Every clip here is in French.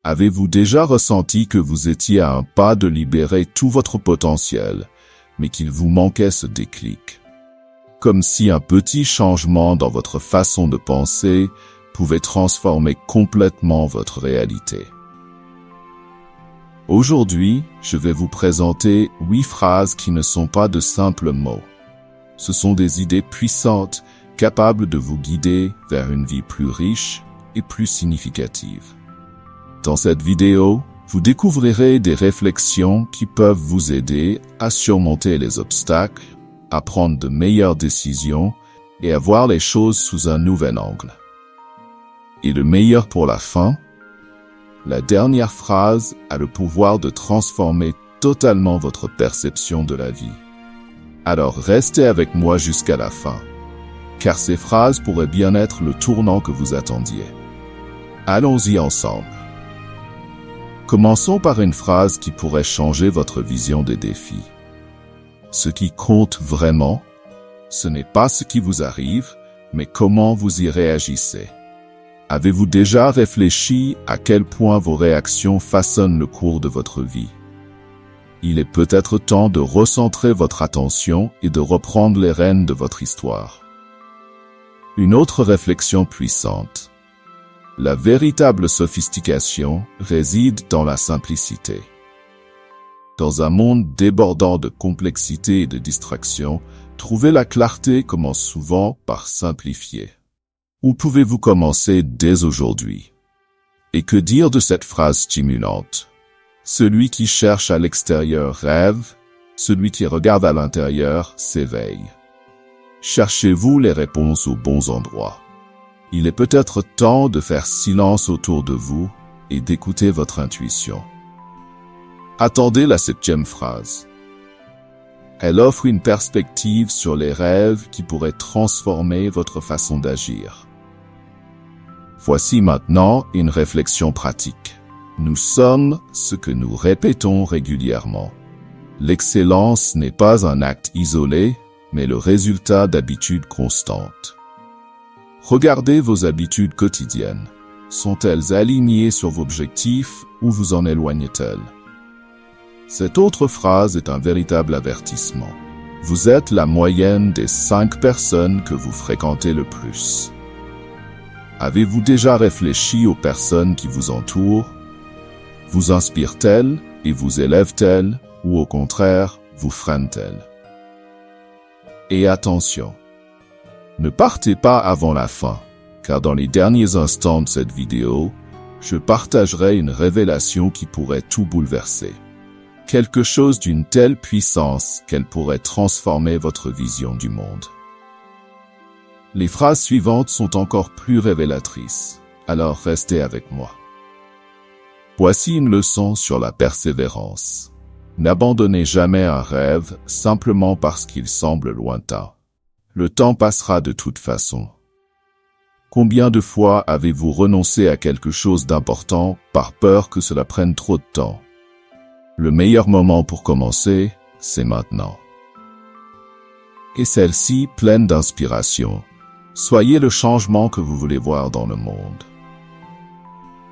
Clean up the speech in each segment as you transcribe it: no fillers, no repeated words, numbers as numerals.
Avez-vous déjà ressenti que vous étiez à un pas de libérer tout votre potentiel, mais qu'il vous manquait ce déclic? Comme si un petit changement dans votre façon de penser pouvait transformer complètement votre réalité. Aujourd'hui, je vais vous présenter 8 phrases qui ne sont pas de simples mots. Ce sont des idées puissantes, capables de vous guider vers une vie plus riche et plus significative. Dans cette vidéo, vous découvrirez des réflexions qui peuvent vous aider à surmonter les obstacles, à prendre de meilleures décisions et à voir les choses sous un nouvel angle. Et le meilleur pour la fin, la dernière phrase a le pouvoir de transformer totalement votre perception de la vie. Alors restez avec moi jusqu'à la fin, car ces phrases pourraient bien être le tournant que vous attendiez. Allons-y ensemble. Commençons par une phrase qui pourrait changer votre vision des défis. Ce qui compte vraiment, ce n'est pas ce qui vous arrive, mais comment vous y réagissez. Avez-vous déjà réfléchi à quel point vos réactions façonnent le cours de votre vie? Il est peut-être temps de recentrer votre attention et de reprendre les rênes de votre histoire. Une autre réflexion puissante. La véritable sophistication réside dans la simplicité. Dans un monde débordant de complexité et de distraction, trouver la clarté commence souvent par simplifier. Où pouvez-vous commencer dès aujourd'hui? Et que dire de cette phrase stimulante? Celui qui cherche à l'extérieur rêve, celui qui regarde à l'intérieur s'éveille. Cherchez-vous les réponses aux bons endroits. Il est peut-être temps de faire silence autour de vous et d'écouter votre intuition. Attendez la 7e phrase. Elle offre une perspective sur les rêves qui pourraient transformer votre façon d'agir. Voici maintenant une réflexion pratique. Nous sommes ce que nous répétons régulièrement. L'excellence n'est pas un acte isolé, mais le résultat d'habitudes constantes. Regardez vos habitudes quotidiennes. Sont-elles alignées sur vos objectifs ou vous en éloignent-elles? Cette autre phrase est un véritable avertissement. Vous êtes la moyenne des 5 personnes que vous fréquentez le plus. Avez-vous déjà réfléchi aux personnes qui vous entourent? Vous inspirent-elles et vous élèvent-elles ou au contraire, vous freinent-elles? Et attention, ne partez pas avant la fin, car dans les derniers instants de cette vidéo, je partagerai une révélation qui pourrait tout bouleverser. Quelque chose d'une telle puissance qu'elle pourrait transformer votre vision du monde. Les phrases suivantes sont encore plus révélatrices, alors restez avec moi. Voici une leçon sur la persévérance. N'abandonnez jamais un rêve simplement parce qu'il semble lointain. Le temps passera de toute façon. Combien de fois avez-vous renoncé à quelque chose d'important par peur que cela prenne trop de temps? Le meilleur moment pour commencer, c'est maintenant. Et celle-ci, pleine d'inspiration. Soyez le changement que vous voulez voir dans le monde.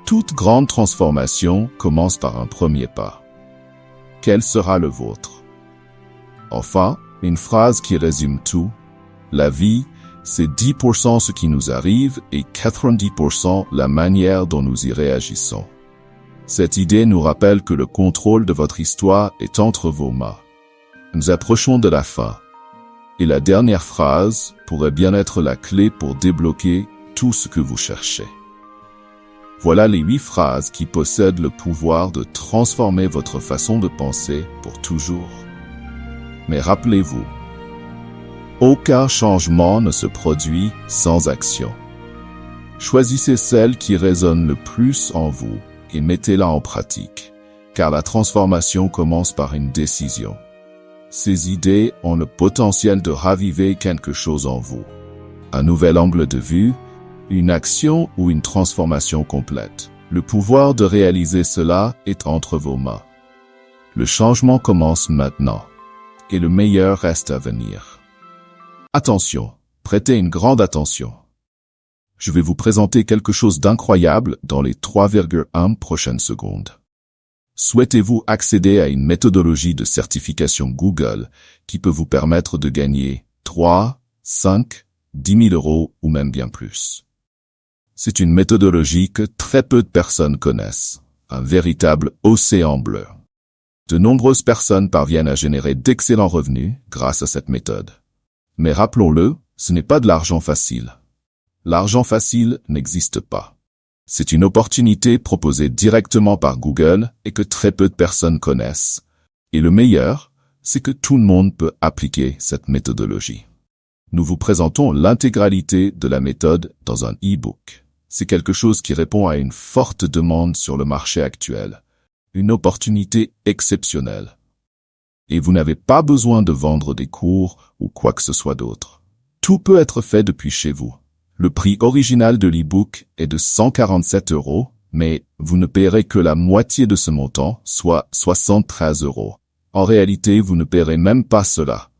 Toute grande transformation commence par un premier pas. Quel sera le vôtre? Enfin, une phrase qui résume tout. La vie, c'est 10% ce qui nous arrive et 90% la manière dont nous y réagissons. Cette idée nous rappelle que le contrôle de votre histoire est entre vos mains. Nous approchons de la fin. Et la dernière phrase pourrait bien être la clé pour débloquer tout ce que vous cherchez. Voilà les 8 phrases qui possèdent le pouvoir de transformer votre façon de penser pour toujours. Mais rappelez-vous, aucun changement ne se produit sans action. Choisissez celle qui résonne le plus en vous et mettez-la en pratique, car la transformation commence par une décision. Ces idées ont le potentiel de raviver quelque chose en vous. Un nouvel angle de vue, une action ou une transformation complète. Le pouvoir de réaliser cela est entre vos mains. Le changement commence maintenant, et le meilleur reste à venir. Attention, prêtez une grande attention. Je vais vous présenter quelque chose d'incroyable dans les 3,1 prochaines secondes. Souhaitez-vous accéder à une méthodologie de certification Google qui peut vous permettre de gagner 3, 5, 10 000 euros ou même bien plus? C'est une méthodologie que très peu de personnes connaissent, un véritable océan bleu. De nombreuses personnes parviennent à générer d'excellents revenus grâce à cette méthode. Mais rappelons-le, ce n'est pas de l'argent facile. L'argent facile n'existe pas. C'est une opportunité proposée directement par Google et que très peu de personnes connaissent. Et le meilleur, c'est que tout le monde peut appliquer cette méthodologie. Nous vous présentons l'intégralité de la méthode dans un e-book. C'est quelque chose qui répond à une forte demande sur le marché actuel. Une opportunité exceptionnelle. Et vous n'avez pas besoin de vendre des cours ou quoi que ce soit d'autre. Tout peut être fait depuis chez vous. Le prix original de l'e-book est de 147 euros, mais vous ne paierez que la moitié de ce montant, soit 73 euros. En réalité, vous ne paierez même pas cela.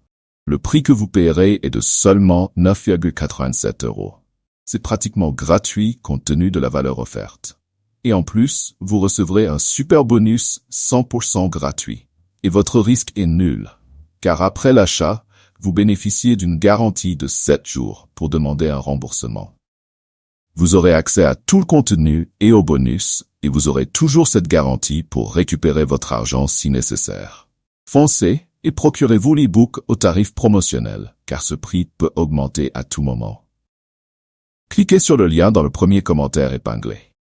Le prix que vous paierez est de seulement 9,87 euros. C'est pratiquement gratuit compte tenu de la valeur offerte. Et en plus, vous recevrez un super bonus 100% gratuit. Et votre risque est nul, car après l'achat, vous bénéficiez d'une garantie de 7 jours pour demander un remboursement. Vous aurez accès à tout le contenu et aux bonus, et vous aurez toujours cette garantie pour récupérer votre argent si nécessaire. Foncez et procurez-vous l'e-book au tarif promotionnel, car ce prix peut augmenter à tout moment. Cliquez sur le lien dans le premier commentaire épinglé.